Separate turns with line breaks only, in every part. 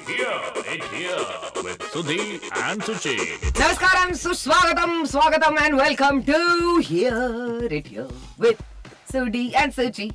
It here with Sudhi and Suchi.
Namaskaram, Swagatam, and welcome to Hear It Here with Sudhi and Suchi.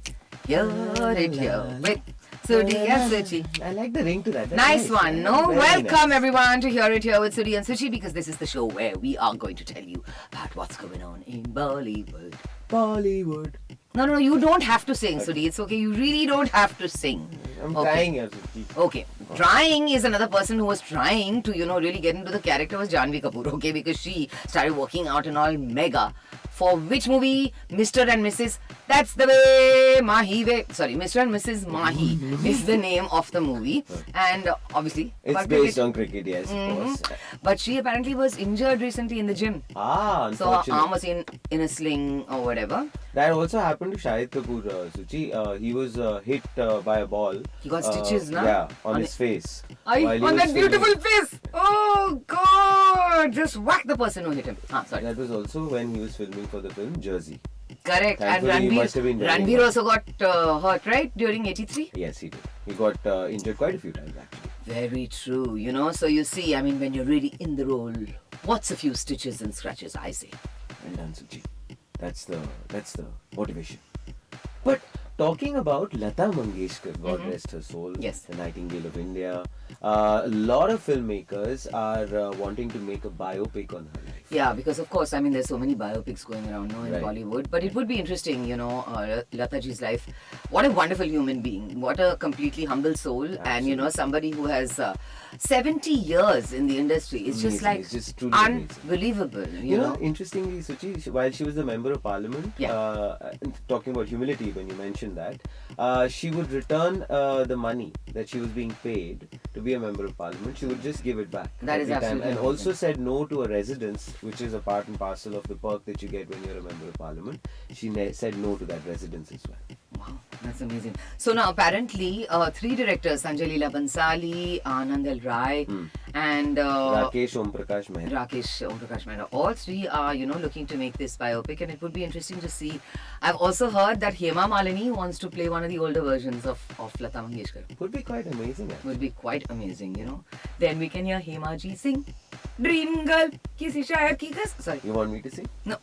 Hear It Here with Sudhi and Suchi.
I like the ring to that. That's
Nice one, no?
Very
Welcome
nice.
everyone to Hear It Here with Sudhi and Suchi, because this is the show where we are going to tell you about what's going on in Bollywood.
Bollywood.
No, you don't have to sing, Sudhi. It's okay. You really don't have to sing.
I'm
Okay.
trying here, Suchi.
Okay. Trying is another person who was trying to, really get into the character was Janvi Kapoor, okay? Because she started working out and all mega. For which movie? Mr. and Mrs. That's the way Mahi way. Sorry, Mr. and Mrs. Mahi is the name of the movie. And obviously...
It's
but
based
cricket-
on cricket, yes, of course.
But she apparently was injured recently in the gym. So her
Unfortunately.
arm was in a sling or whatever.
That also happened to Shahid Kapoor, Suchi. He was hit by a ball.
He got stitches, na?
Yeah, on
On
his face.
Ay,
while he
on
was
that beautiful
filming.
face! Oh God! Just whack the person who hit him. Sorry.
That was also when he was filming for the film Jersey.
Correct. And
Thankfully, he must have been very
Ranveer
well.
also got hurt, right? During 83?
Yes, he did. He got injured quite a few times, actually.
Very true, So you see, when you're really in the role, what's a few stitches and scratches, I say.
Well done, Suchi. That's the motivation. But talking about Lata Mangeshkar, God rest her soul,
Yes.
the Nightingale of India, a lot of filmmakers are wanting to make a biopic on her life.
Yeah, because of course, there's so many biopics going around now in
Right.
Bollywood. But it would be interesting, Lataji's life. What a wonderful human being. What a completely humble soul.
Absolutely.
And, somebody who has 70 years in the industry. It's just
Amazing.
like
It's just truly amazing.
unbelievable,
You know, interestingly, Suchi, while she was a member of parliament,
Yeah.
talking about humility when you mentioned that, she would return the money that she was being paid to be a member of parliament. She would just give it back.
That is
every time,
absolutely
and
amazing.
also said no to a residence, which is a part and parcel of the perk that you get when you're a member of parliament. She said no to that residence as well.
Wow, that's amazing. So now apparently 3 directors, Sanjay Leela Bansali, Anand L. Rai, and
Rakesh Om Prakash Mehta.
Rakesh Omprakash Mehta. All 3 are, looking to make this biopic, and it would be interesting to see. I've also heard that Hema Malini wants to play one of the older versions of Lata Mangeshkar.
Would be quite amazing.
Would be quite amazing, Then we can hear Hema ji sing. Dream Girl, kisi shayar ki kas. Sorry.
You want me to sing?
No.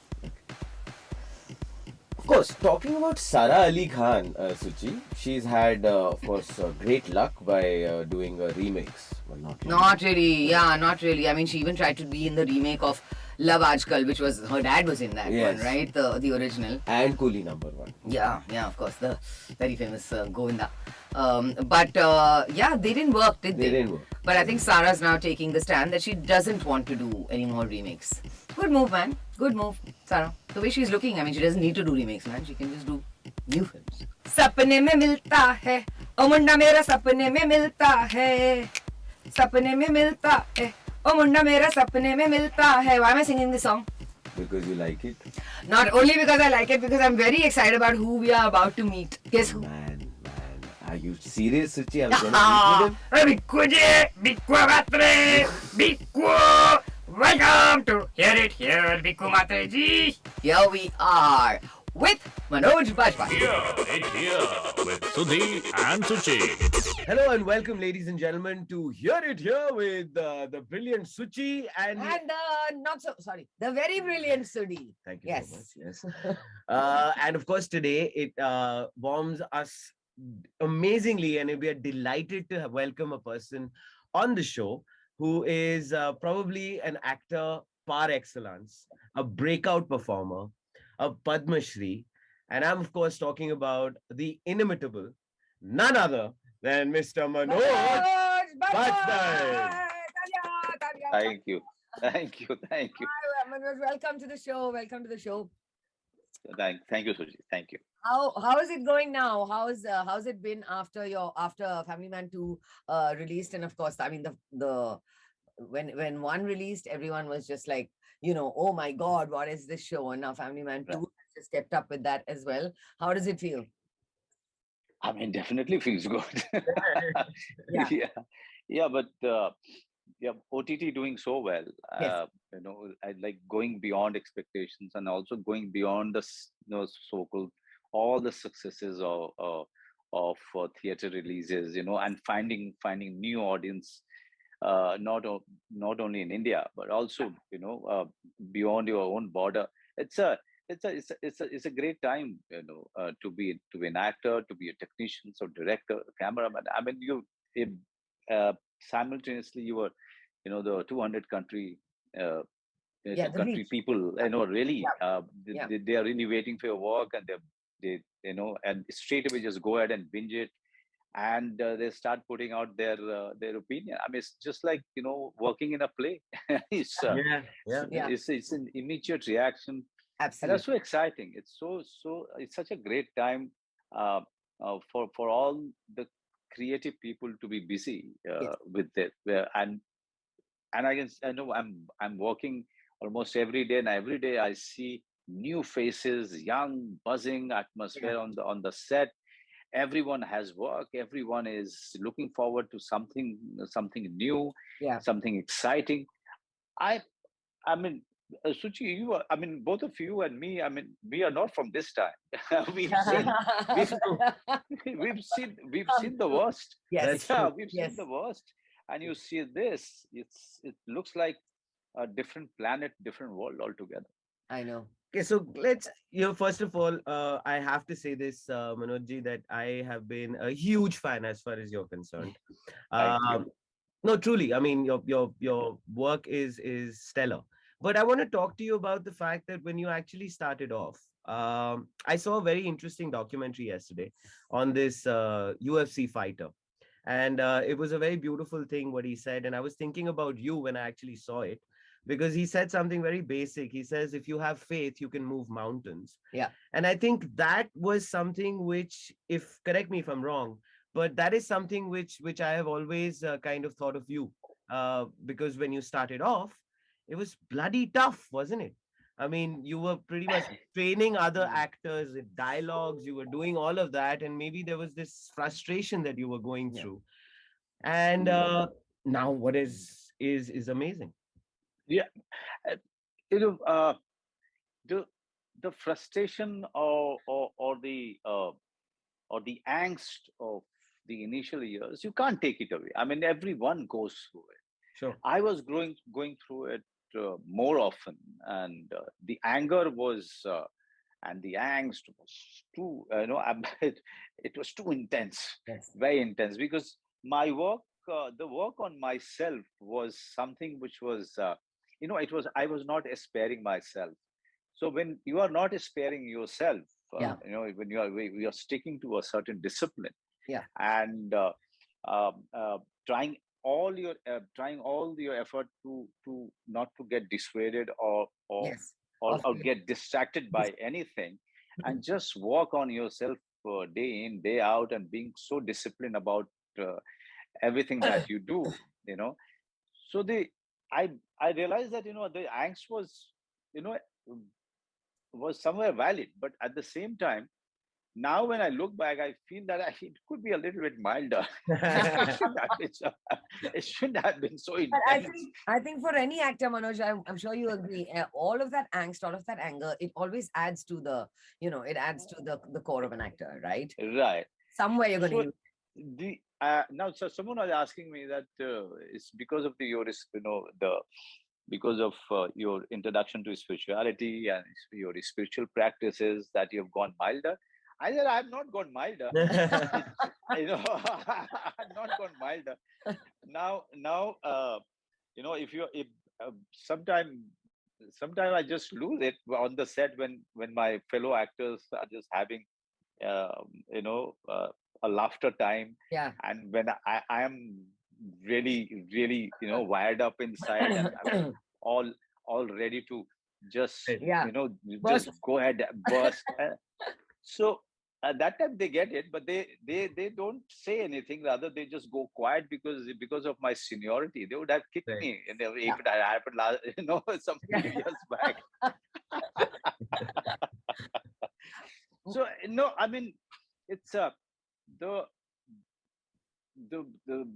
Of course, talking about Sara Ali Khan, Suchi, she's had, of course, great luck by doing remakes. Well, not really.
Not really. Yeah, not really. She even tried to be in the remake of Love Ajkal, which was her dad was in that
Yes.
one, right? The original.
And Coolie #1.
Yeah, of course, the very famous Govinda. But they didn't work, did they?
They didn't work.
But I think Sarah's now taking the stand that she doesn't want to do any more remakes. Good move, man. Good move, Sarah. The way she's looking, she doesn't need to do remakes, man. She can just do new films. Sapne mein milta hai, o munda mera sapne mein milta hai. Sapne mein milta hai, o munda mera sapne mein milta hai. Why am I singing this song?
Because you like it.
Not only because I like it, because I'm very excited about who we are about to meet. Guess who?
Man. Are you serious, Suchi? I'm gonna meet with him.
Welcome to Hear It Here, Bikku Matre ji. Here we are with Manoj Bajpayee.
It here with Sudhi and Suchi.
Hello and welcome, ladies and gentlemen, to Hear It Here with the brilliant Suchi and...
And the very brilliant Sudhi.
Thank you
Yes.
so much. Yes. And of course, today it warms us amazingly, and we are delighted to welcome a person on the show who is probably an actor par excellence, a breakout performer, a Padma Shri, and I'm of course talking about the inimitable, none other than Mr. Manoj Bajpayee.
Thank you. Thank you.
Hi, Manoj, welcome to the show.
Thank you, Suji. Thank you.
How is it going now? How's it been after Family Man 2 released? And of course, the when one released, everyone was just like, oh my God, what is this show? And now Family Man 2 has just kept up with that as well. How does it feel?
Definitely feels good.
Yeah.
Yeah, but OTT doing so well.
Yes.
I like going beyond expectations and also going beyond the so-called all the successes theater releases, and finding new audience, not only in India but also beyond your own border. It's a it's a great time, to be an actor, to be a technician, so director, cameraman. I mean, if, simultaneously you were, the 200 country.
Yeah, the
Country
reach.
people, really,
Yeah, yeah,
they are really waiting for your work, and they and straight away just go ahead and binge it, and they start putting out their opinion. I mean, it's just like, working in a play. it's uh,
Yeah, yeah.
yeah,
it's an immediate reaction, and that's so
absolutely.
exciting. It's such a great time, uh, for all the creative people to be busy
Yes,
with it. And I know I'm working almost every day, and every day I see new faces, young, buzzing
yeah,
atmosphere on the set. Everyone has work. Everyone is looking forward to something new,
yeah.
something exciting. I I mean, Suchi, I mean, both of you and me, I mean, we are not from this time. we've seen we've we've seen the worst.
Yes,
That's
Yeah,
true.
we've seen
yes,
the worst. And you see this, it looks like a different planet, different world altogether.
I know.
Okay, so first of all, I have to say this, Manojji, that I have been a huge fan as far as you're concerned.
Thank you.
Um, no, truly, I mean, your work is stellar. But I want to talk to you about the fact that when you actually started off, I saw a very interesting documentary yesterday on this UFC fighter. And it was a very beautiful thing what he said. And I was thinking about you when I actually saw it, because he said something very basic. He says, if you have faith, you can move mountains.
Yeah,
And I think that was something which, if correct me if I'm wrong, but that is something which I have always kind of thought of you, because when you started off, it was bloody tough, wasn't it? I mean, you were pretty much training other
Mm.
actors with dialogues, you were doing all of that, and maybe there was this frustration that you were going
yeah.
through. And
Mm.
now what is amazing.
Yeah, uh, you know, uh, the the frustration, or the angst of the initial years, you can't take it away. I mean, everyone goes through it.
Sure.
I was going through it more often, and the anger was, and the angst was too, it was too intense,
Yes.
very intense, because my work, the work on myself was something which was, it was, I was not sparing myself. So when you are not sparing yourself,
Yeah,
when you are sticking to a certain discipline,
yeah.
and um, uh, trying trying all your effort to not to get dissuaded,
Yes.
or get distracted by anything, and just work on yourself, day in, day out, and being so disciplined about uh, everything that you do. you know so I realized that, the angst you know was somewhere valid, but at the same time, now when I look back, I feel that it could be a little bit milder. it shouldn't have been so, it shouldn't have been so
But
intense.
I think for any actor, Manoj, I'm sure you agree. All of that angst, all of that anger, it always adds to it adds to the core of an actor, right?
Right.
Somewhere you're going to
So
use.
the now, so someone was asking me that, it's because of the because of your introduction to spirituality and your spiritual practices, that you've gone milder. I said, I've not gone milder. It's, I've not gone milder. Now, if you if sometime I just lose it on the set, when my fellow actors are just having, a laughter time,
Yeah.
and when I am really, really, wired up inside, and I'm all all ready to just,
Right.
Yeah.
just
Burst.
go ahead, burst. So at that time they get it, but they don't say anything. Rather, they just go quiet, because of my seniority. They would have kicked
Right.
me,
Yeah.
if it had happened last, some few
Yeah.
years back. So no, I mean, it's the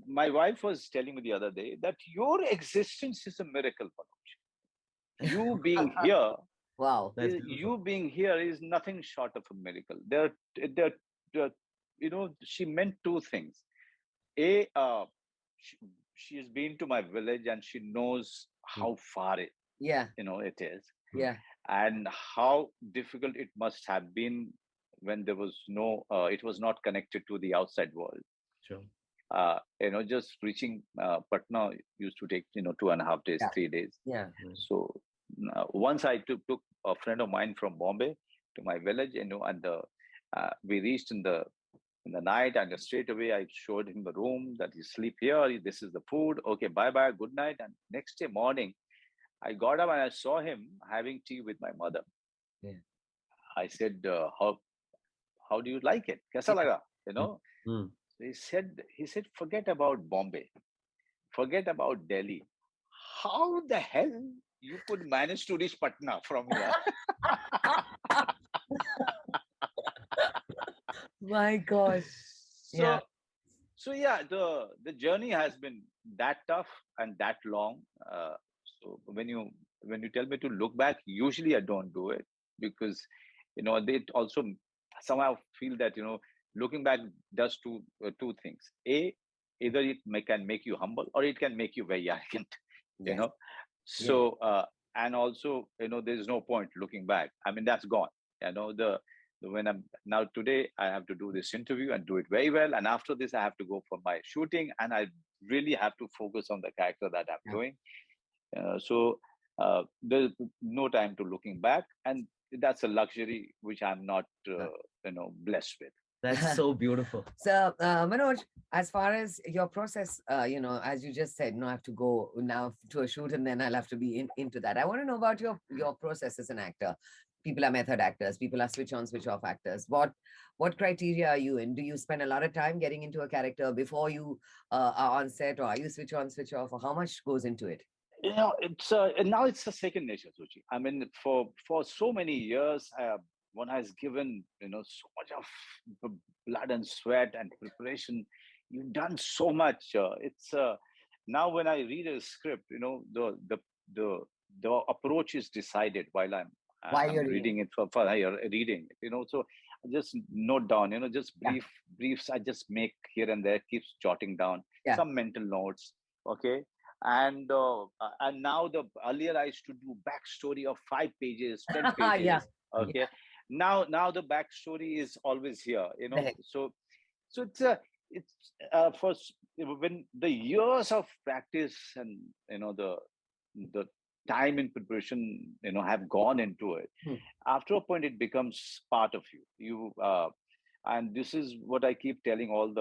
my wife was telling me the other day that your existence is a miracle, Manoj. You being here,
That's
Wow.
beautiful.
you being here is nothing short of a miracle. There are she meant two things. A, she, she has been to my village and she knows how far
Yeah.
it is,
Yeah.
and how difficult it must have been when there was no, it was not connected to the outside world.
Sure.
Just reaching Patna used to take 2.5 days,
Yeah.
3 days.
Yeah.
So once I took a friend of mine from Bombay to my village, and we reached in the night, and straight away I showed him the room that you sleep here. This is the food. Okay, bye bye, good night. And next day morning, I got up and I saw him having tea with my mother.
Yeah.
I said, how do you like it? Kaisa laga?
Mm.
So he said, forget about Bombay, forget about Delhi. How the hell you could manage to reach Patna from here?
My gosh. Yeah.
So yeah, the journey has been that tough and that long. So when you tell me to look back, usually I don't do it, because they also somehow feel that looking back does two things. A, either can make you humble, or it can make you very arrogant. You
Yes.
know,
Yeah.
so and also there's no point looking back. I mean, that's gone. When I'm now today, I have to do this interview and do it very well. And after this, I have to go for my shooting, and I really have to focus on the character that I'm
Yeah.
doing. So there's no time to looking back, and that's a luxury which I'm not, blessed with.
That's so beautiful.
So, Manoj, as far as your process, as you just said, no, I have to go now to a shoot and then I'll have to be into that. I want to know about your process as an actor. People are method actors. People are switch on, switch off actors. What criteria are you in? Do you spend a lot of time getting into a character before you are on set, or are you switch on, switch off, or how much goes into it?
It's and now it's a second nature, Suchi. I mean, for so many years, one has given so much of blood and sweat and preparation. You've done so much. It's Now when I read a script, the approach is decided while
While
I'm
you're reading.
reading it for reading it. So I just note down. Just
Yeah.
briefs. I just make here and there, keeps jotting down
Yeah.
some mental notes. Okay. And now, the earlier I used to do backstory of 5 pages, 10 pages.
Yeah.
Okay. Now the backstory is always here.
Right.
So when the years of practice and the time in preparation have gone into it.
Hmm.
After a point, it becomes part of and this is what I keep telling all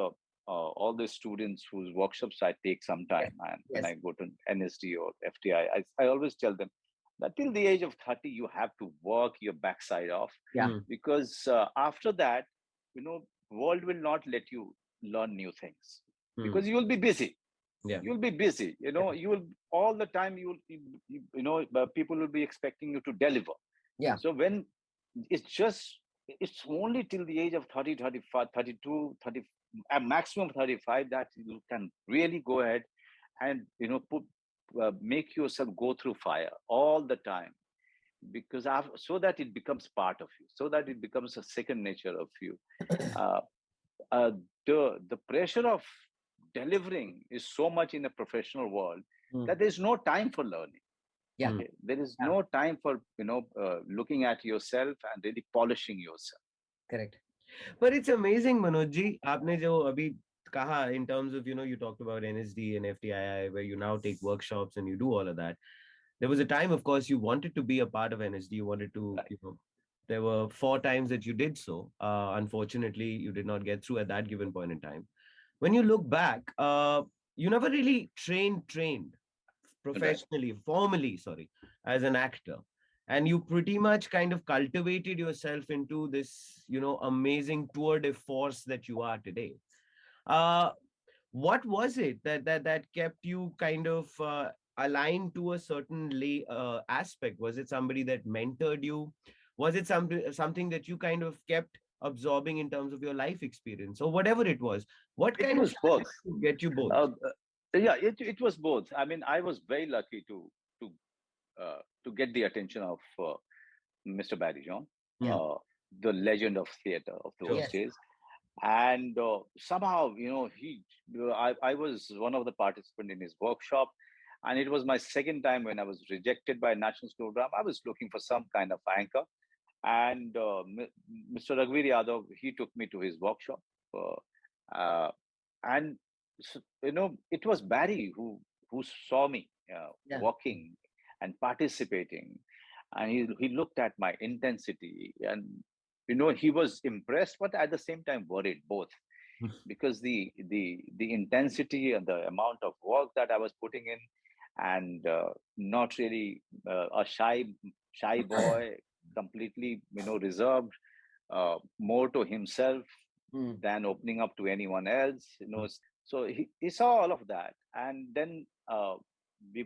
the students whose workshops I take sometime. And when
Yes.
I go to NSD or FTI, I always tell them that till the age of 30, you have to work your backside off.
Yeah.
Mm.
Because after that, world will not let you learn new things,
Mm.
because you will be busy.
Yeah.
You'll be busy. You will all the time. People will be expecting you to deliver.
Yeah.
So when it's only till the age of 30, 35, 32, 30, a maximum 35, that you can really go ahead and make yourself go through fire all the time, because so that it becomes part of you, so that it becomes a second nature of you. uh, uh, the pressure of delivering is so much in the professional world
Mm.
that there's no time for learning.
Yeah.
Okay? There is
Yeah.
no time for looking at yourself and really polishing yourself.
Correct.
But it's amazing, Manoj ji. आपने जो अभी कहा in terms of you talked about NSD and FTII, where you now take workshops and you do all of that. There was a time, of course, you wanted to be a part of NSD. You wanted to,
Right.
there were 4 times that you did so. Unfortunately, you did not get through at that given point in time. When you look back, you never really trained professionally, formally, sorry, as an actor. And you pretty much kind of cultivated yourself into this, amazing tour de force that you are today. Uh, what was it that kept you kind of aligned to a certain aspect? Was it somebody that mentored you? Was it something that you kind of kept absorbing in terms of your life experience, or whatever it was? What
It
kind of
was both.
get you both?
Yeah, it was both. I mean, I was very lucky to get the attention of Mr. Barry John,
Mm.
the legend of theater of those
Sure.
Yes.
days. And somehow, I was one of the participants in his workshop, and it was my second time when I was rejected by National School Drama. I was looking for some kind of anchor, and Mr. Raghuveer Yadav, he took me to his workshop, uh, uh, and it was Barry who saw me
Yeah.
working and participating, and he looked at my intensity, and he was impressed, but at the same time worried both, because the intensity and the amount of work that I was putting in, and not really a shy boy, completely reserved, more to himself
Mm.
than opening up to anyone else. So he saw all of that, and then we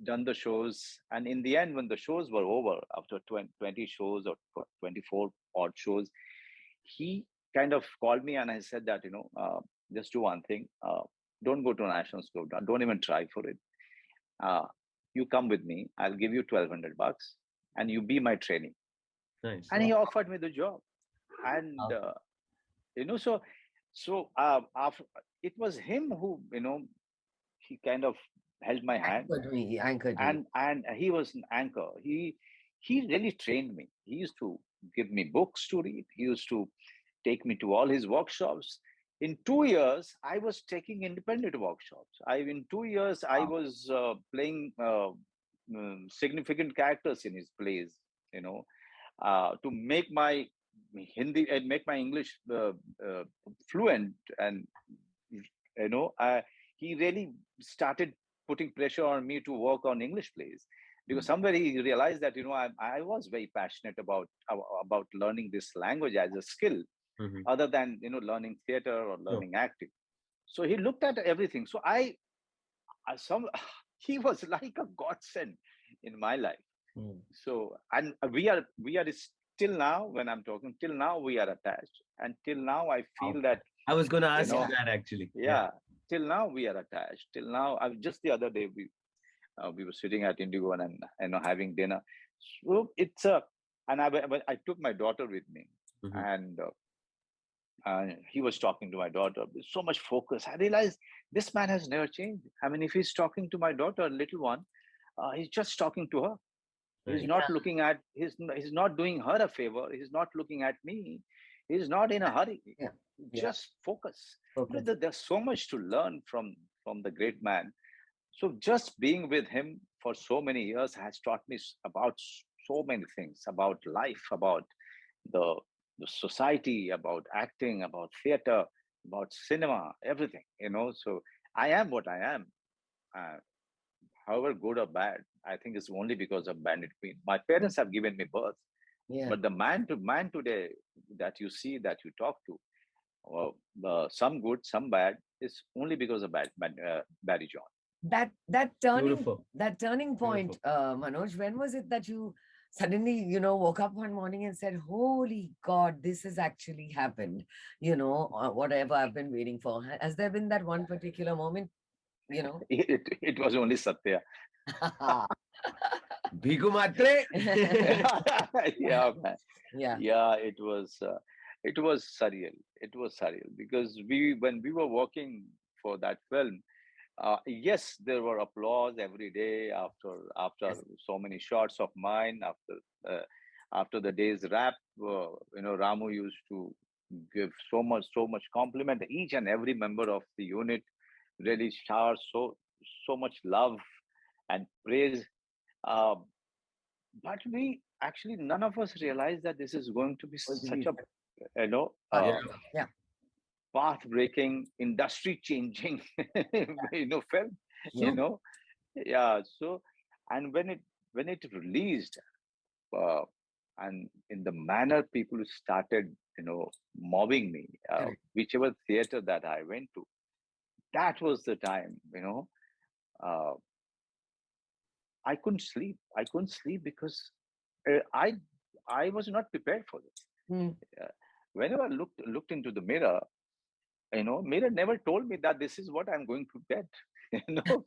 done the shows, and in the end, when the shows were over after 20 shows or 24 odd shows, he kind of called me and I said that, just do one thing. Don't go to national school. Don't even try for it. Uh, you come with me. I'll give you $1,200 and you be my trainee.
Nice.
And he offered me the job. And,
Wow.
after, it was him who, he kind of held my hand,
Anchored me. He anchored you.
and he was an anchor. He really trained me. He used to give me books to read. He used to take me to all his workshops. In 2 years, I was taking independent workshops. In 2 years, I
Wow.
was playing significant characters in his plays, you know, to make my Hindi and make my English uh, fluent. And, he really started putting pressure on me to work on English plays, because somewhere he realized that, I was very passionate about learning this language as a skill,
Mhm.
other than learning theater or
Sure.
learning acting. So he looked at everything. So I some he was like a godsend in my life.
Mm.
So, and we are still now, when I'm talking, till now we are attached, and till now I
Wow.
feel that,
I was going to
you
ask you
know
Yeah.
that actually. Yeah.
yeah, till now we are attached. Till now, just the other day we were sitting at Indigo and having dinner. So it's a and I took my daughter with me,
Mhm.
and he was talking to my daughter with so much focus. I realized this man has never changed. I mean, if he's talking to my daughter, little one, he's just talking to her. He's
Right.
not looking at he's not doing her a favor. He's not looking at me. He's not in a hurry.
Yeah. Yeah.
Just focus.
Focus.
There's so much to learn from the great man. So just being with him for so many years has taught me about so many things, about life, about the the society, about acting, about theater, about cinema, everything. So I am what I am. Uh, However good or bad, I think it's only because of Bandit Queen. My parents have given me birth,
Yeah.
but the man today that you see, that you talk to, some good, some bad, is only because of Barry John.
Beautiful.
That turning point,
Beautiful.
Manoj, when was it that you suddenly, woke up one morning and said, "Holy God, this has actually happened"? Whatever I've been waiting for. Has there been that one particular moment? You know.
It was only Satya.
Bhigu Matre.
Yeah, man.
Yeah.
Yeah, it was surreal. It was surreal because when we were working for that film, yes, there were applause every day after
Yes.
so many shots of mine, after the day's wrap. Ramu used to give so much compliment. Each and every member of the unit really showers so much love and praise. Uh, but we actually, none of us realized that this is going to be
Going to
such
be
a you know
Yeah.
uh,
yeah.
path breaking, industry changing film. you
Yeah.
know yeah. So, and when it released, uh, and in the manner people started mobbing me,
Correct.
whichever theater that I went to, that was the time, uh, I couldn't sleep because uh, i I was not prepared for this.
Mm.
uh, Whenever I looked into the mirror, mirror never told me that this is what I'm going to get. You know,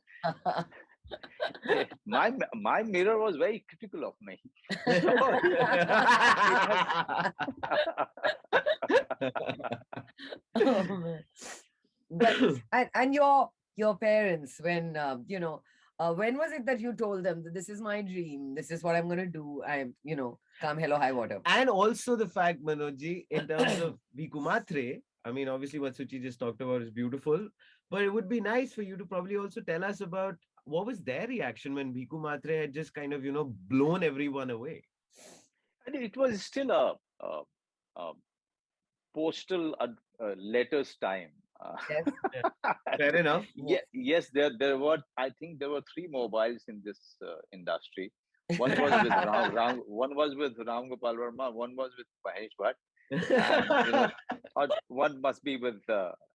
my mirror was very critical of me. So it has.
Oh, man. But and your parents, when when was it that you told them that this is my dream, this is what I'm going to do? I'm, come hello high water.
And also the fact, Manojji, in terms of Vikumatre, I mean, obviously what Suchi just talked about is beautiful, but it would be nice for you to probably also tell us about what was their reaction when Bhiku Matre had just kind of, blown everyone away.
And it was still a postal letters time.
Yes.
Yeah. Fair enough.
Yes, there were. I think there were three mobiles in this industry. One was with one was with Ram Gopal Verma. One was with Mahesh Bhatt, and or one must be with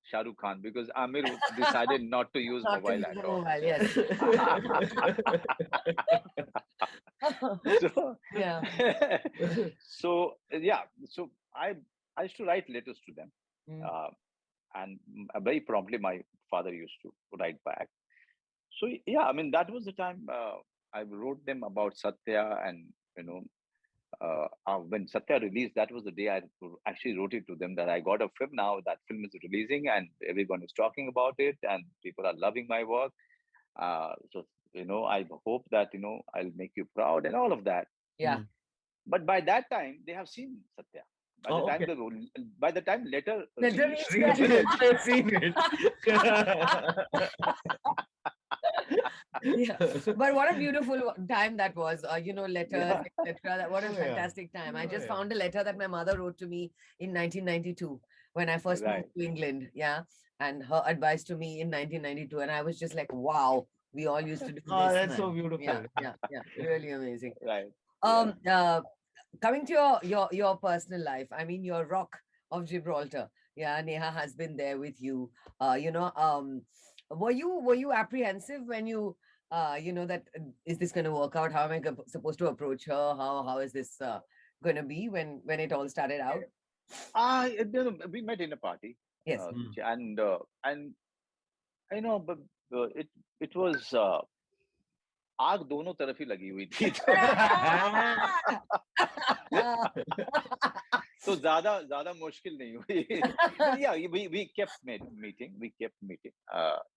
Shah Rukh Khan, because Amir decided not to use
Not to
mobile
use
at
the
all.
mobile, yes.
So
Yeah.
so yeah, so I used to write letters to them,
Mm.
and very promptly my father used to write back. So yeah, I mean that was the time I wrote them about Satya, and when Satya released, that was the day I actually wrote it to them that I got a film now. That film is releasing, and everyone is talking about it, and people are loving my work. So I hope that I'll make you proud and all of that.
Yeah.
But by that time, they have seen Satya.
Oh, okay.
By the time letter
Letter
reached,
reached.
They've seen it.
Yeah. But what a beautiful time that was, letters,
Yeah.
etc. What a
Oh, yeah.
fantastic time. I
Oh,
just
yeah.
found a letter that my mother wrote to me in 1992 when I first
Right.
moved to England. Yeah. And her advice to me in 1992. And I was just like, wow, we all used to do
Oh,
this.
that's so
Man.
beautiful.
Yeah. Really amazing.
Right.
Um, Coming to your personal life, I mean, your rock of Gibraltar. Yeah, Neha has been there with you. Were you apprehensive when that is this going to work out? How am I supposed to approach her? How is this going to be when it all started out?
We met in a party,
Yes.
and but it was आग दोनों तरफ ही लगी हुई थी तो ज्यादा मुश्किल नहीं हुई. Yeah, we kept meeting.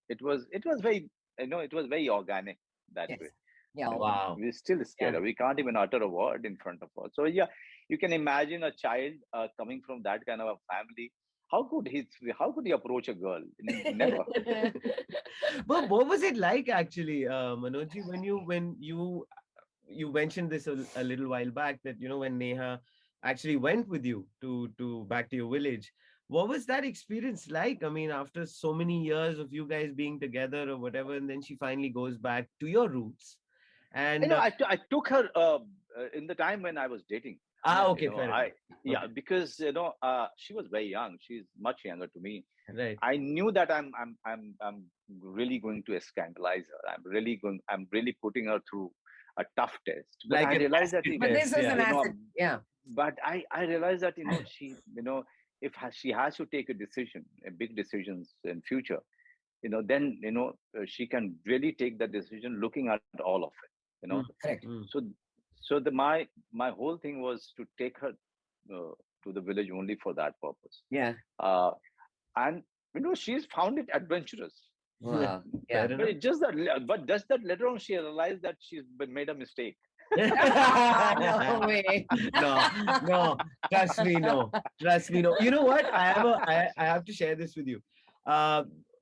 It was very, it was very organic that
Yes.
way.
Yeah.
Wow.
We're still scared.
Yeah.
We can't even utter a word in front of her. So yeah, you can imagine a child coming from that kind of a family. How could he approach a girl? Never.
But what was it like actually, Manojji, when you mentioned this a little while back that when Neha actually went with you to back to your village, what was that experience like? I mean, after so many years of you guys being together or whatever, and then she finally goes back to your roots, and
I took her in the time when I was dating.
okay, fair enough.
Yeah,
Okay.
because she was very young. She's much younger to me.
Right.
I knew that I'm really going to scandalize her. I'm really putting her through a tough test. But
Like
I
an
realized that
acid
But this
test,
was
yeah.
an acid. Yeah.
but I realized that she if she has to take a decision, a big decisions in future, then she can really take that decision looking at all of it.
Correct.
So my whole thing was to take her to the village only for that purpose.
Yeah.
And she's found it adventurous.
Wow.
Fair
Yeah.
enough.
But it's just that, but just that later on she realized that she's made a mistake.
No way.
No, trust me, no. You know what? I have to share this with you.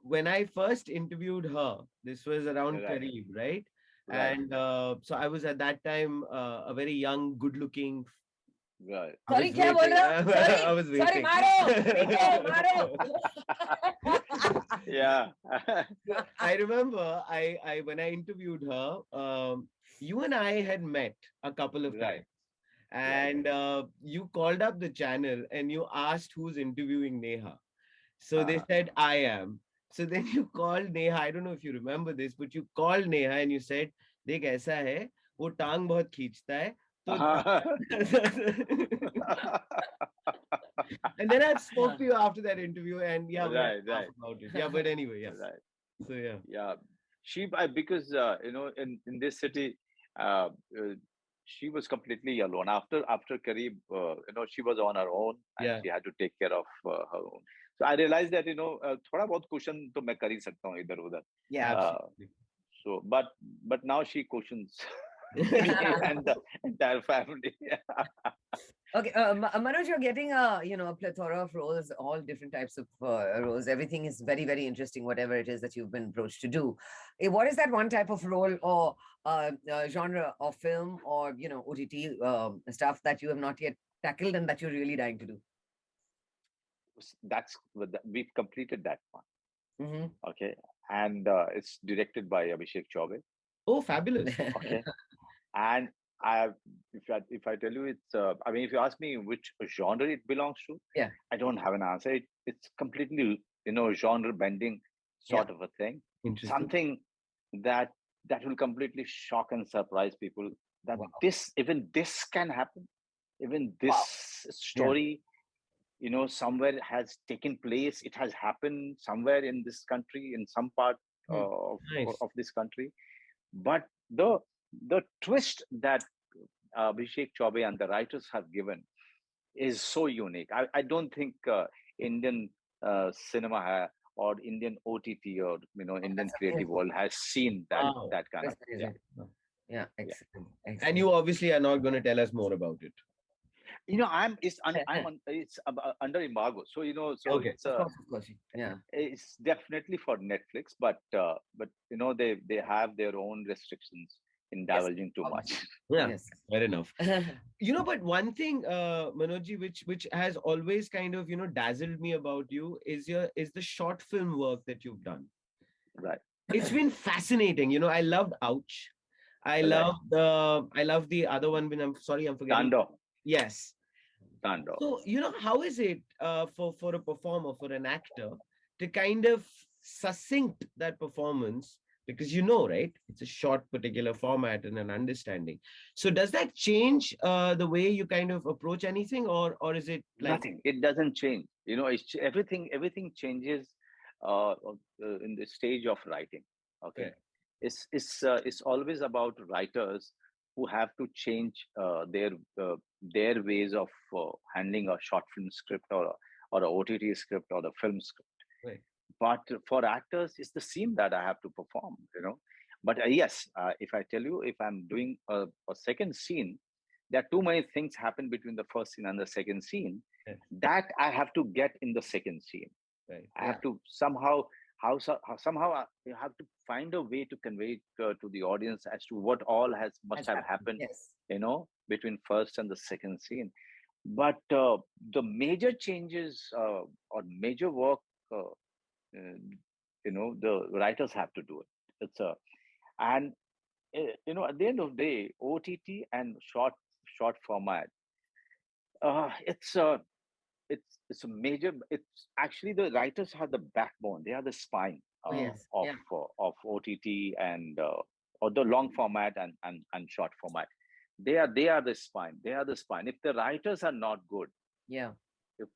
When I first interviewed her, this was around
Right.
Kareeb, right?
Right.
And so I was at that time a very young, good-looking.
Right.
I
Sorry,
was
क्या बोल रहे
waiting.
हो? Sorry,
I was
sorry,
waiting.
मारो, मारो.
Yeah.
I remember I when I interviewed her, you and I had met a couple of
Right.
times, and you called up the channel and you asked who's interviewing Neha. So they said I am. So then you called Neha. I don't know if you remember this, but you called Neha and you said, "देख ऐसा है, वो टांग बहुत खींचता है, तो." And then I spoke to you after that interview, and yeah, we had
Right,
to laugh
right.
about it. Yeah, but anyway, yeah.
Right.
So yeah.
Yeah. because in this city, uh, uh, she was completely alone. After Kareeb, she was on her own and
Yeah.
she had to take care of her own. So I realized that थोड़ा बहुत cushion तो मैं कर ही सकता हूँ इधर उधर.
Yeah.
Uh,
Absolutely.
so, but now she cushions me and the entire family.
Okay, Manoj, you're getting a plethora of roles, all different types of roles. Everything is very, very interesting, whatever it is that you've been approached to do. What is that one type of role or genre of film or, OTT stuff that you have not yet tackled and that you're really dying to do?
We've completed that one.
Mm-hmm.
Okay, and it's directed by Abhishek Chaubey.
Oh, fabulous.
Okay, and if I tell you it's I mean, if you ask me which genre it belongs to,
Yeah.
I don't have an answer. It's completely genre bending sort of a thing.
Interesting.
Something that will completely shock and surprise people. That
Wow.
this can happen. Even this story, somewhere has taken place. It has happened somewhere in this country, in some part
Nice.
of this country. But the twist that Abhishek Chaubey and the writers have given is so unique. I don't think Indian cinema or Indian OTT or Indian creative world has seen
Wow.
that kind of
That's amazing. Yeah, excellent.
And you obviously are not going to tell us more about it.
It's under embargo, so
Okay.
it's
Of course. Yeah.
it's definitely for Netflix, but they have their own restrictions in divulging too much.
Yeah,
Yes.
fair enough. But one thing, Manojji, which has always kind of dazzled me about you is the short film work that you've done.
Right.
It's been fascinating. I loved Ouch. I
Right.
love the other one. I'm forgetting.
Tando.
Yes.
Tando.
So how is it for a performer, for an actor, to kind of succinct that performance? Because right, it's a short particular format and an understanding. So does that change the way you kind of approach anything, or is it like
Nothing. It doesn't change. Everything changes in the stage of writing. Okay.
Right.
It's always about writers who have to change their ways of handling a short film script or a OTT script or a film script.
Right.
But for actors, it's the scene that I have to perform. But yes, if I tell you, if I'm doing a second scene, there are too many things happen between the first scene and the second scene that I have to get in the second scene.
Right.
I have to somehow you have to find a way to convey it to the audience as to what all must have happened,
Yes.
between first and the second scene. But the major changes or major work, the writers have to do it. And at the end of the day, OTT and short format, it's a major. It's actually the writers are the backbone. They are the spine
Yes.
of
Yeah.
of OTT and or the long format and short format. They are the spine. They are the spine. If the writers are not good,
Yeah.
if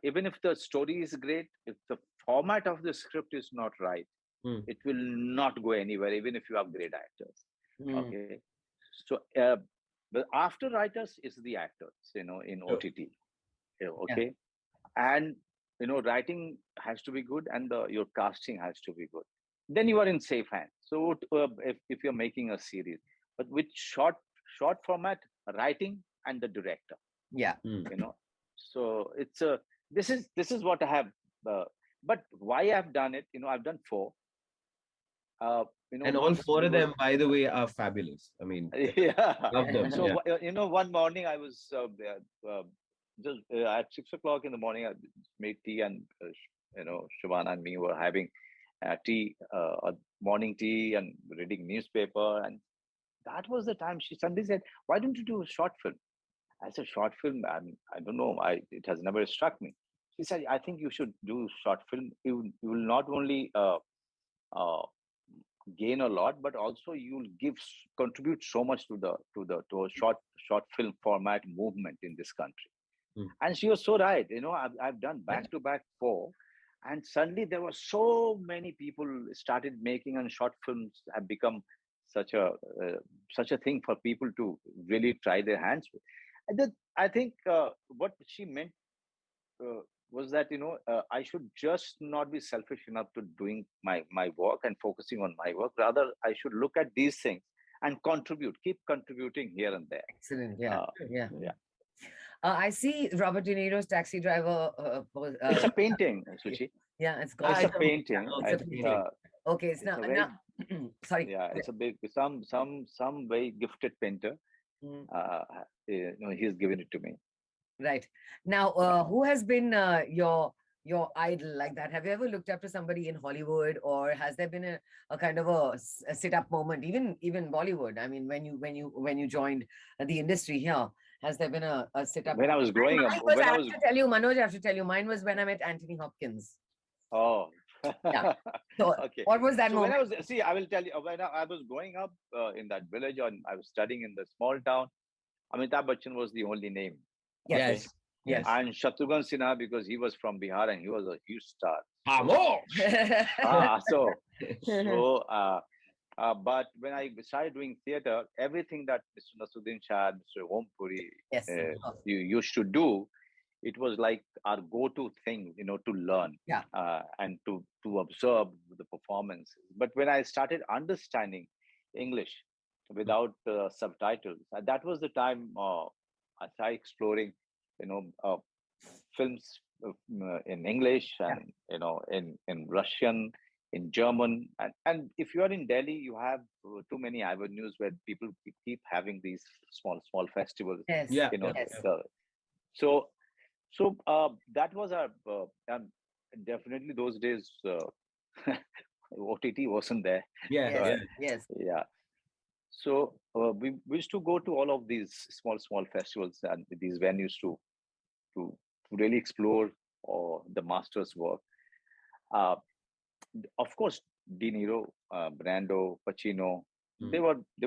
even if the story is great, if the format of the script is not right, it will not go anywhere. Even if you have great actors, okay. So the after writers is the actors, in OTT. Okay. And writing has to be good and your casting has to be good, then you are in safe hands. So if you're making a series, but with short format, writing and the director,
Yeah.
so it's a this is what I have, but why I've done it, I've done four,
and all
once
four
we
of
were
them, by the way, are fabulous. I mean,
yeah.
love them.
So
Yeah.
one morning I was just at 6 o'clock in the morning. I made tea, and Shivana and me were having tea, morning tea, and reading newspaper. And that was the time she suddenly said, "Why don't you do a short film?" I said, "Short film? I don't know. It has never struck me." She said, "I think you should do short film. You will not only uh, gain a lot, but also you'll contribute so much to a short film format movement in this country." And she was so right. I've done back to back four, and suddenly there were so many people started making, and short films have become such a uh, such a thing for people to really try their hands with. I think what she meant uh, was that I should just not be selfish enough to doing my work and focusing on my work. Rather, I should look at these things and contribute, keep contributing here and there.
Excellent. Yeah.
uh,
Yeah.
yeah,
I see Robert De Niro's Taxi Driver.
it's a painting, Suchi.
Yeah, it's
Ah,
It's a
Gotham.
painting.
It's
okay,
a
it's
painting.
painting.
Okay, it's
It's
now,
a
now
very,
sorry.
yeah, it's a big, some very gifted painter.
Mm,
He's given it to me.
right. Now,
Yeah.
who has been your idol like that? Have you ever looked up to somebody in Hollywood, or has there been a kind of a sit-up moment, even Bollywood? I mean, when you joined the industry here, has there been a sit-up
When I
moment?
was growing up,
Mine was, I
when I
have
was,
to tell you, Manoj, I have to tell you, mine was when I met Anthony Hopkins.
oh,
Yeah. So,
okay.
what was that
So when
moment?
I was, see, I will tell you, when I was growing up in that village, and I was studying in the small town, Amitabh Bachchan was the only name.
Yes.
Okay.
Yes,
Yes.
yes.
And Shatrughan Sinha, because he was from Bihar and he was a huge star.
Vamos!
But when I started doing theater, everything that Mr. Nasuddin Shah, Mr. Om Puri
Yes.
uh,
Of course.
you used to do, it was like our go-to thing, to learn
Yeah.
and to observe the performances. But when I started understanding English without subtitles, that was the time I started exploring, films in English,
Yeah.
and in Russian, in German, and if you are in Delhi, you have too many avenues where people keep having these small festivals.
Yes.
Yeah,
You know,
yeah,
Yes.
yeah.
so that was our definitely those days. OTT wasn't there,
Yeah,
Yes.
so
yeah.
Yes.
yeah. So we used to go to all of these small festivals and these venues to really explore the master's work. Uh, of course, De Niro, Brando, Pacino,
Hmm.
they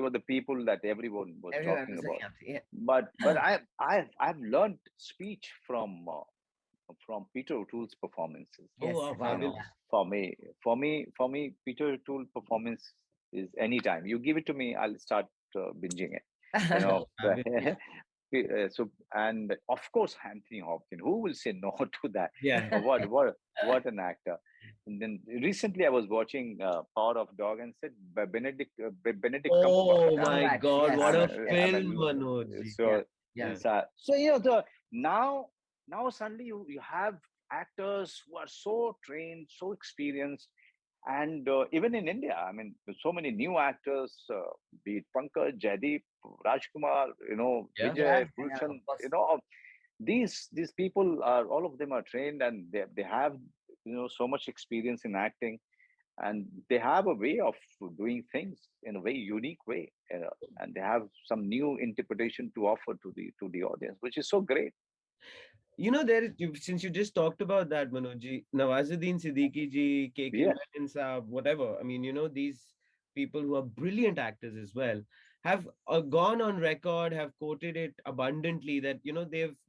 were the people that everyone was
Everyone
talking
was looking
about.
up to. Yeah.
But I've learned speech from Peter O'Toole's performances.
Oh,
Yes.
wow,
You
Wow.
know,
fabulous.
for me, Peter O'Toole performance is anytime you give it to me, I'll start binging it. You
Yeah.
know,
Fabulous.
so, and of course Anthony Hopkins. Who will say no to that?
Yeah.
What an actor! And then recently I was watching Power of Dog and said Benedict Cumberbatch.
Oh my
Cumberbatch.
God,
Yes.
what a
I
film,
mean,
Manoj.
Yeah.
so
Yeah.
so now suddenly you have actors who are so trained, so experienced, and even in India, I mean, there's so many new actors, be it Pankaj, Jaideep, Rajkumar,
Yeah.
Yeah.
Vijay,
Yeah. Of
Gulshan,
course.
these people are, all of them are trained, and they have so much experience in acting, and they have a way of doing things in a very unique way, and they have some new interpretation to offer to the audience, which is so great.
Since you just talked about that, Manojji, Nawazuddin Siddiqui ji, KK
Yes.
Menon saab, whatever. I mean, these people who are brilliant actors as well have gone on record, have quoted it abundantly that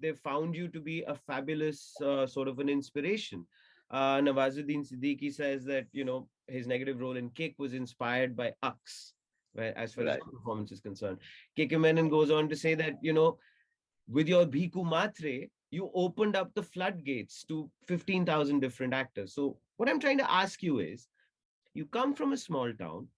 they've found you to be a fabulous sort of an inspiration. Nawazuddin Siddiqui says that his negative role in Kick was inspired by Ux, where, as far as
Right.
your performance is concerned. KK Menon goes on to say that with your Bhiku Matre, you opened up the floodgates to 15,000 different actors. So, what I'm trying to ask you is you come from a small town,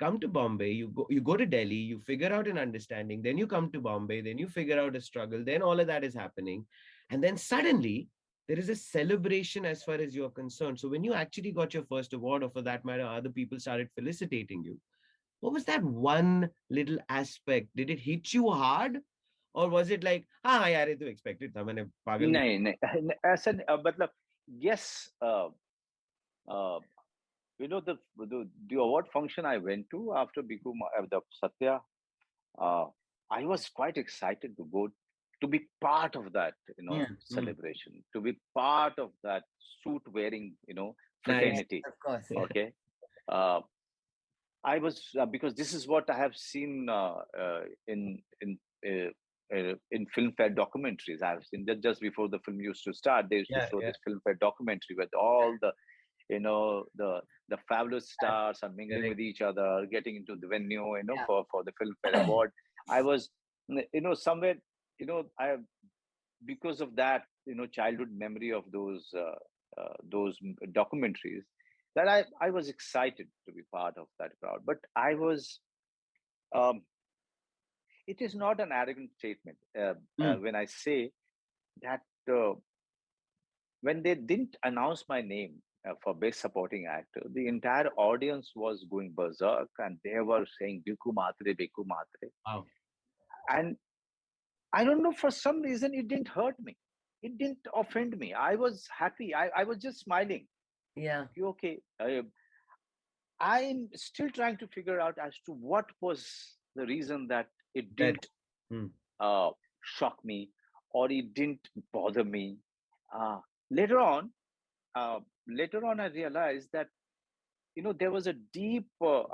come to Bombay, you go to Delhi, you figure out an understanding, then you come to Bombay, then you figure out a struggle, then all of that is happening. And then suddenly, there is a celebration as far as you're concerned. So, when you actually got your first award, or for that matter, other people started felicitating you, what was that one little aspect? Did it hit you hard? Or was it like, हाँ यार ये तो expected था मैंने पागल नहीं.
नहीं नहीं ऐसा मतलब yes, uh, the award function I went to after the Satya, uh, I was quite excited to be part of that,
Yeah.
Mm.
celebration, to be part of that suit wearing,
Nice.
fraternity.
Of course.
Okay. Uh, I was because this is what I have seen in in Filmfare documentaries. I've seen that just before the film used to start, they used to
Yeah,
show
yeah.
this Filmfare documentary with all the, the fabulous stars are mingling
Correct.
with each other, getting into the venue,
Yeah.
for the Filmfare award. I was, somewhere, I, because of that, childhood memory of those documentaries, that I was excited to be part of that crowd. But I was, um, it is not an arrogant statement
Mm.
when I say that when they didn't announce my name for best supporting actor, the entire audience was going berserk and they were saying "Biku Matre, Biku Matre,"
Wow.
and I don't know, for some reason it didn't hurt me. It didn't offend me. I was happy. I was just smiling.
Yeah.
Okay, I'm still trying to figure out as to what was the reason that it
That.
didn't
Mm.
shock me or it didn't bother me. Uh, later on, later on, I realized that there was a deep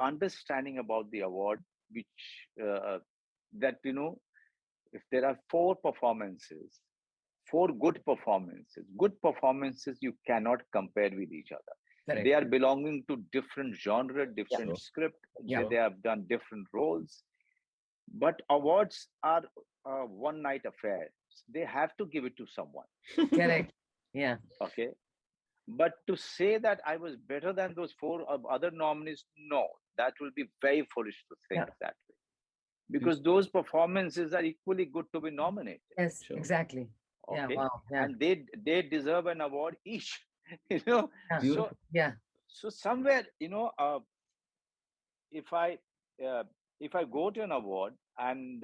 understanding about the award, which that if there are four good performances you cannot compare with each other. They
Correct.
are belonging to different genre,
Yeah.
different
Sure.
script.
Yeah.
They have done different roles, but awards are a one night affair. They have to give it to someone.
Correct. Yeah.
Okay. But to say that I was better than those four other nominees, no, that will be very foolish to think
Yeah.
that way. Because those performances are equally good to be nominated.
Yes.
Sure.
Exactly. Yeah.
Okay.
Wow. Yeah.
And they deserve an award each. you know.
Yeah.
So
Beautiful.
Yeah.
so somewhere, if I uh, if I go to an award and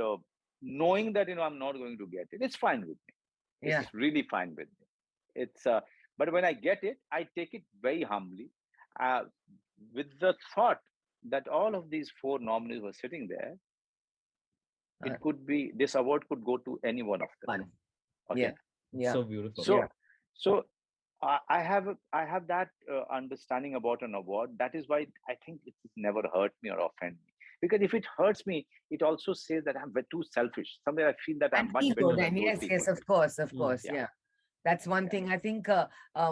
knowing that I'm not going to get it, it's fine with me.
Yeah.
It's really fine with me. It's but when I get it, I take it very humbly, uh, with the thought that all of these four nominees were sitting there.
Uh,
It could be this award could go to any one of them.
Fun. Yeah.
Okay,
Yeah.
So beautiful.
so
Yeah.
so I have that understanding about an award. That is why I think it never hurt me or offend me. Because if it hurts me, it also says that I'm too selfish. Somewhere I feel that I'm
And
much
ego
better
then.
than those
Yes.
people.
Yes. Of course. Of
Mm.
course.
Yeah,
Yeah. That's one
yeah.
thing. I think,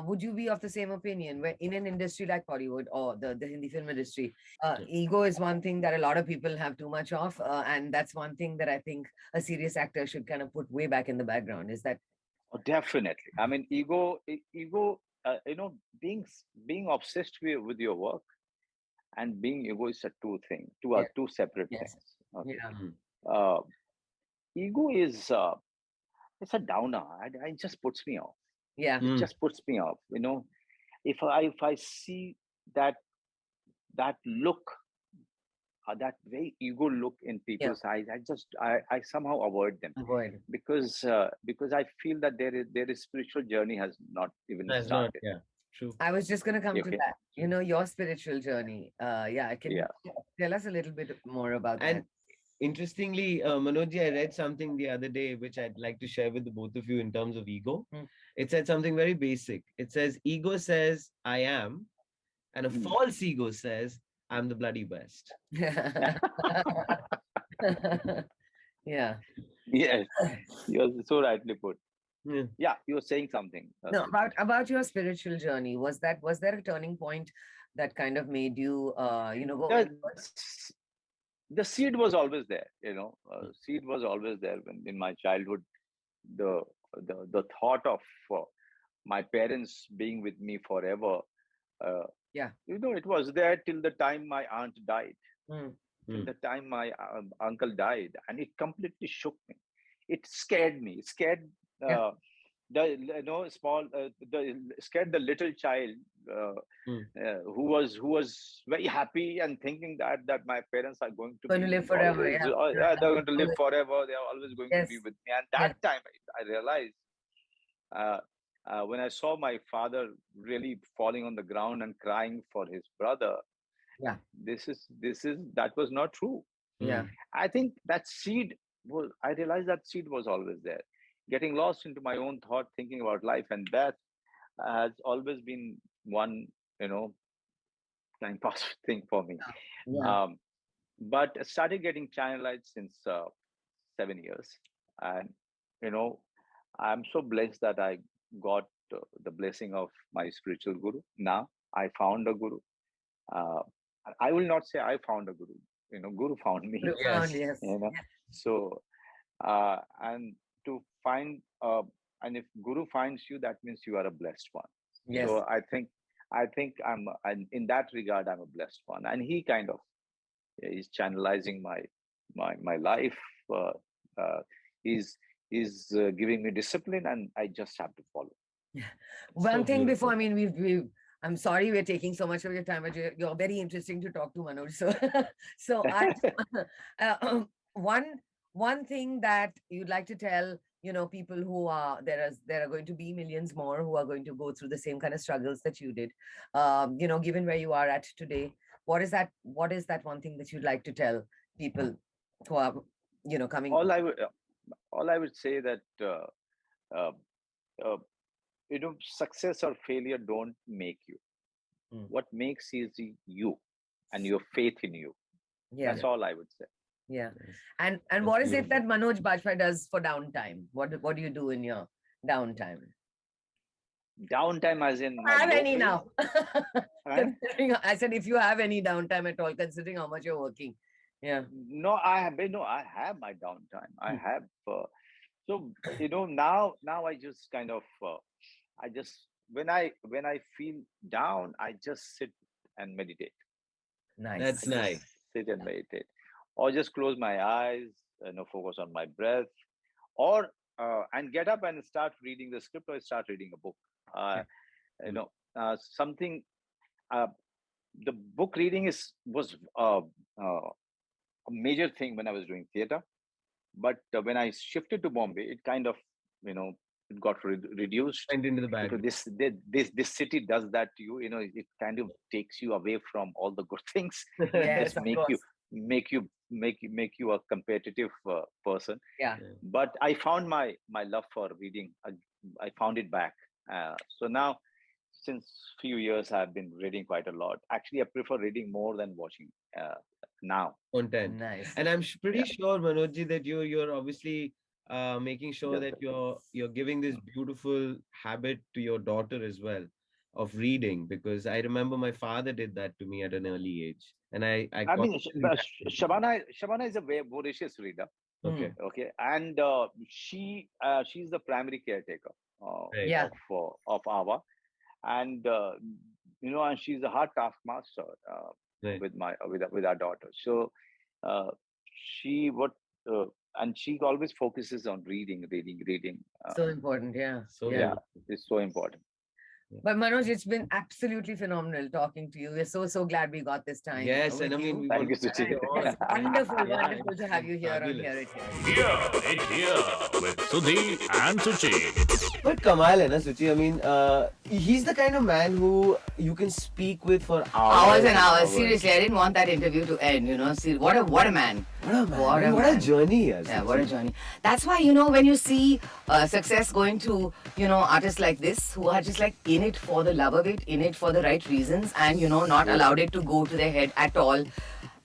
would you be of the same opinion where in an industry like Bollywood or the Hindi film industry,
Yeah.
ego is one thing that a lot of people have too much of. And that's one thing that I think a serious actor should kind of put way back in the background is that,
Oh, definitely. I mean, ego. Being obsessed with your work and being ego is a two thing. Two are
yeah,
two separate
yes,
things. Okay.
yeah,
Mm.
Uh, ego is it's a downer. It just puts me off.
yeah,
It
Mm.
just puts me off. If I see that look, that very ego look in
yeah,
people's eyes, I somehow avoid them
avoid.
because I feel that there is spiritual journey has not even
That's not.
started.
Yeah. True.
I was just going to come to
Okay.
that. Your spiritual journey. Yeah, can you
Yeah.
tell us a little bit more about
And
that?
interestingly, Manoj, I read something the other day which I'd like to share with the both of you in terms of ego.
Mm.
It said something very basic. It says, ego says, I am, and a
Hmm.
false ego says, I'm the bloody best.
Yeah.
Yes, you're so rightly put.
Yeah.
Yeah, you were saying something.
No,
Suchi.
about your spiritual journey, was there a turning point that kind of made you go
The,
inwards?
the seed was always there. Seed was always there when in my childhood. The the thought of my parents being with me forever. Uh,
Yeah.
it was there till the time my aunt died.
Mm.
Till
Mm.
the time my uncle died, and it completely shook me. It scared me. It scared.
Yeah.
Uh, small scared the little child uh,
Mm.
who was very happy and thinking that my parents are going to
Going to
be
live forever.
always,
Yeah.
yeah, they're going to live
Always.
forever, they're always going to be
Yes.
with me. And
Yes.
that time I realized, uh, when I saw my father really falling on the ground and crying for his brother,
Yeah.
this is that was not true.
Yeah.
Mm.
I think that seed I realized that seed was always there. Getting lost into my own thought, thinking about life and death has always been one, you know, time pass thing for me.
Yeah.
Um, but I started getting channelized since 7 years. And you know, I'm so blessed that I got the blessing of my spiritual guru. Now I found a guru. uh, I will not say I found a guru. Guru found me.
Profound,
Yes.
yes.
You know, so and to find and if guru finds you, that means you are a blessed one.
Yes.
So I think I'm in that regard, I'm a blessed one, and he kind of is channelizing my life. Uh, uh, he's he's giving me discipline, and I just have to follow.
One
So
thing before,
beautiful.
I mean, I'm sorry we're taking so much of your time, but you're very interesting to talk to, Manoj. So, so one one thing that you'd like to tell, people who are there are going to be millions more who are going to go through the same kind of struggles that you did. Given where you are at today, what is that? What is that one thing that you'd like to tell people who are, coming?
All I would all I would say that uh, uh, success or failure don't make you.
Mm.
What makes is you and your faith in you.
Yeah.
That's all I would say.
Yeah.
Yes.
And
That's
what is it
beautiful.
that Manoj Bajpayee does for downtime? What do you do in your downtime?
Downtime, as in my
Have
low
any
phase.
now?
Huh?
Considering, I said, if you have any downtime at all, considering how much you're working. Yeah.
No, I have my downtime. I have so now I just kind of I just when I feel down, I just sit and meditate.
Nice.
That's
I just
nice.
sit and meditate, or just close my eyes, focus on my breath, or and get up and start reading the script, or start reading a book. Uh, you
Mm.
know, something. Uh, the book reading was a major thing when I was doing theater, but when I shifted to Bombay, it kind of you know it got reduced
Went into the
because
background.
this city does that to you. It kind of takes you away from all the good things and
Yes,
just
of course.
make you a competitive person.
Yeah.
But I found my love for reading. I found it back. So now, since few years, I've been reading quite a lot. Actually, I prefer reading more than watching now.
Content.
Nice.
And I'm pretty
Yeah,
sure, Manojji, that you're obviously making sure
just
that you're giving this beautiful habit to your daughter as well of reading, because I remember my father did that to me at an early age, and I
I
got
mean, Shabana is a very voracious reader.
okay,
Hmm.
Okay, and she's the primary caretaker
right,
Yeah.
of Ava, and and she's a hard taskmaster
right.
with our daughter. So uh, she what and she always focuses on reading.
So important. Yeah.
So
Yeah.
Yeah,
beautiful.
it's so important.
Yeah.
But Manoj, it's been absolutely phenomenal talking to you. We're so glad we got this time
Yes, and
with
I mean
you.
we
Thank
want
you,
to thank
Suchi.
you all.
It's wonderful,
Yeah,
wonderful
it's
to have
been
you here on Here
fabulous.
It Here.
Here with Sudhi and Suchi.
But Kamal hai na, Suchi. I mean, he's the kind of man who you can speak with for
Hours
hours
and
and
hours.
hours.
Seriously, I didn't want that interview to end. See, what a man.
What a man!
What a
What a
man.
journey, yes.
Yeah, what a journey. That's why, when you see success going to, artists like this who are just like in it for the love of it, in it for the right reasons, and, not allowed it to go to their head at all.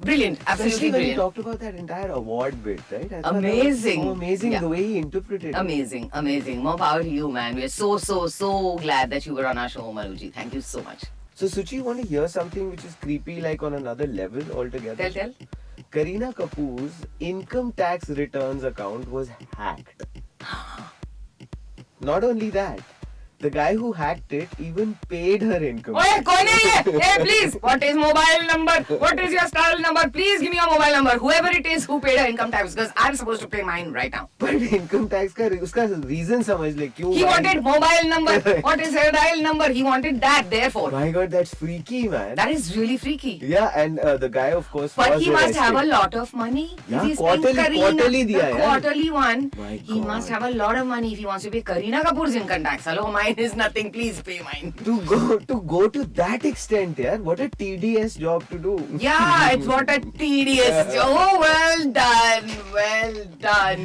Brilliant. Absolutely
Especially when he
brilliant.
talked about that entire award bit, right? I thought that was
Amazing.
so amazing
Yeah.
the way he interpreted it.
Amazing, amazing. More power to you, man. We're so glad that you were on our show, Maruji. Thank you so much.
So, Suchi, you want to hear something which is creepy, like on another level altogether?
Tell.
Kareena Kapoor's income tax returns account was hacked. Not only that, the guy who hacked it even paid her income.
Hey, कौन है ये? Hey, please. What is mobile number? What is your style number? Please give me your mobile number. Whoever it is who paid her income tax, because I'm supposed to pay mine right now.
But income tax का उसका reason समझ ले क्यों?
He wanted mobile number. What is her dial number? He wanted that. Therefore,
My God, that's freaky, man.
that is really freaky.
Yeah, and the guy, of course,
But
was
he must have a
arrested.
lot of money.
Yeah,
If he's paying
quarterly
the
diya, yeah.
quarterly one,
My
he must
God.
have a lot of money if he wants to pay Kareena Kapoor's income tax. Hello, mine is nothing. Please pay mine.
To go to that extent, yeah, what a tedious job to do.
Yeah, it's what a tedious job. Oh, well done.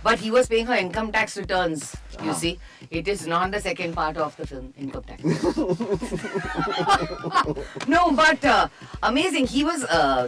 But he was paying her income tax returns. You see, it is not the second part of the film, income tax. No, but amazing. He was.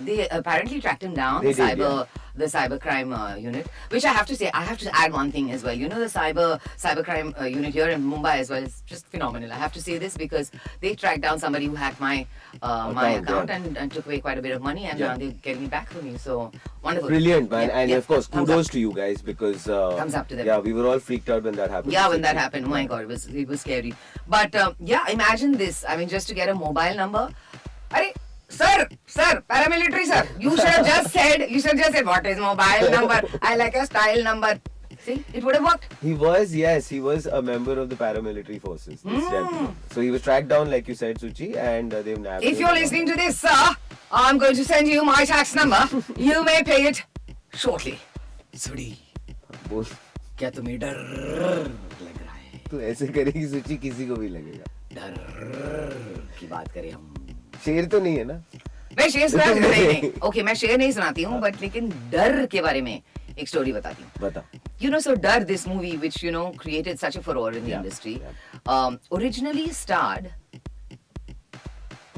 They apparently tracked him down.
They did,
Cyber the cybercrime unit, which I have to say, I have to add one thing as well. You know, the cybercrime unit here in Mumbai as well is just phenomenal. I have to say this because they tracked down somebody who hacked my account and took away quite a bit of money, and they're getting it back for me. So wonderful.
Brilliant, man. And of course,
Thumbs
kudos
up.
to you guys because
Thumbs up to them.
yeah, we were all freaked out when that happened.
Yeah, when that happened, oh my God, it was scary. But yeah, imagine this. I mean, just to get a mobile number. Arey, sir, paramilitary sir, you should have just said, what is mobile number? I like a style number. See, it would have worked.
He was a member of the paramilitary forces. This gentleman. So he was tracked down, like you said, Suchi, and they've nabbed
If
him.
you're listening to this, sir, I'm going to send you my tax number. You may pay it shortly. Sudhi,
बोल,
क्या तुम्हें डर लग रहा है?
तू ऐसे करेगी सुची किसी को भी लगेगा.
डर की बात करें हम.
शेर तो नहीं है ना?
मैं शेर नहीं. Okay, मैं शेर नहीं सुनाती हूँ, but लेकिन डर के बारे में एक स्टोरी बताती हूँ.
बता.
You know, so Dar, this movie, which, you know, created such a furore in the industry, originally starred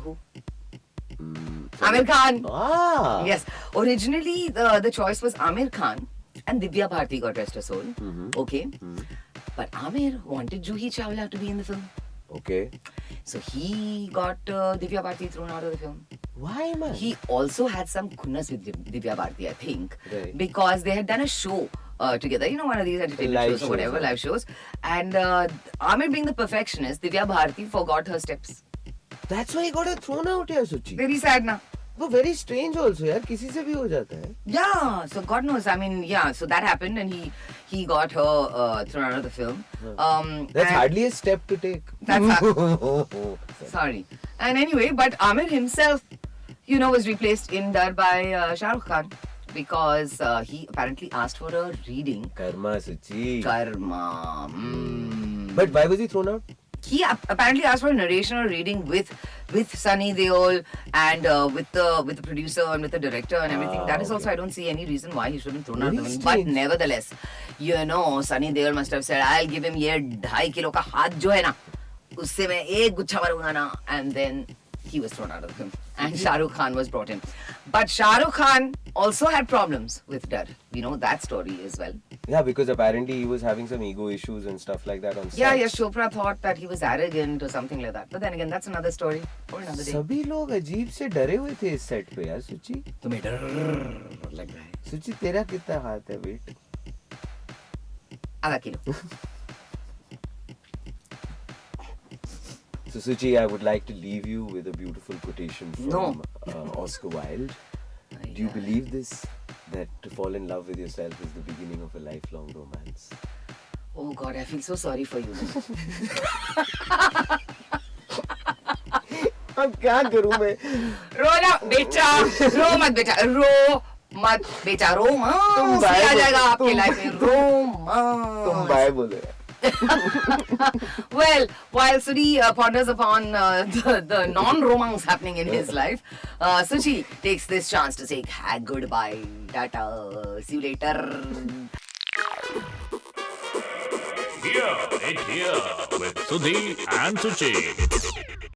who? Amir Khan.
Ah.
Yes. Originally, the choice was Amir Khan and Divya Bharti, God rest her soul. Okay. But Amir wanted Juhi Chawla to be in the film.
Okay.
So he got Divya Bharti thrown out of the film.
Why, man?
He also had some khunnas with Divya Bharti, I think,
Right.
because they had done a show together, you know, one of these entertainment
Live
shows or whatever,
shows, yeah.
live shows. And Amir being the perfectionist, Divya Bharti forgot her steps.
That's why he got her thrown out here, Suchi.
Very sad now.
वो very strange also, यार. किसी से भी हो जाता है.
Yeah, so God knows. I mean, yeah, so that happened and he got her thrown out of the film.
That's
and-
hardly a step to take.
That's sorry. And anyway, but Amir himself, you know, was replaced in Dar by Shah Rukh Khan because he apparently asked for a reading.
Karma, Suchi.
Karma.
But why was he thrown out?
He apparently asked for a narration or reading with Sunny Deol and with the producer and with the director and everything. That is also, I don't see any reason why he shouldn't thrown out the film. But nevertheless, you know, Sunny Deol must have said, I'll give him ये 2.5 kilo का हाथ जो है ना, उससे मैं एक गुच्छा मारूंगा ना, and then he was thrown out of the film. And Shah Rukh Khan was brought in. But Shah Rukh Khan also had problems with Dar. We know that story as well.
Yeah, because apparently he was having some ego issues and stuff like that on set.
Yeah, Chopra thought that he was arrogant or something like that. But then again, that's another story for another day.
सभी लोग अजीब से डरे हुए थे इस set पे यार सुची.
तुम्हें डर लग रहा है.
सुची तेरा कितना हाथ है वेट?
आधा kilo.
So Suchi, I would like to leave you with a beautiful quotation from Oscar Wilde. Do you believe this? That to fall in love with yourself is the beginning of a lifelong romance.
Oh God, I feel so sorry for you.
अब क्या करूँ मैं?
रो ना बेटा, रो मत बेटा, romance आ जाएगा आपके लाइफ में, रोमांस.
तुम बाय बोले.
Well, while Sudhi ponders upon the non-romance happening in his life, Suchi takes this chance to say goodbye, tata, see you later.
Here with Sudhi and Suchi.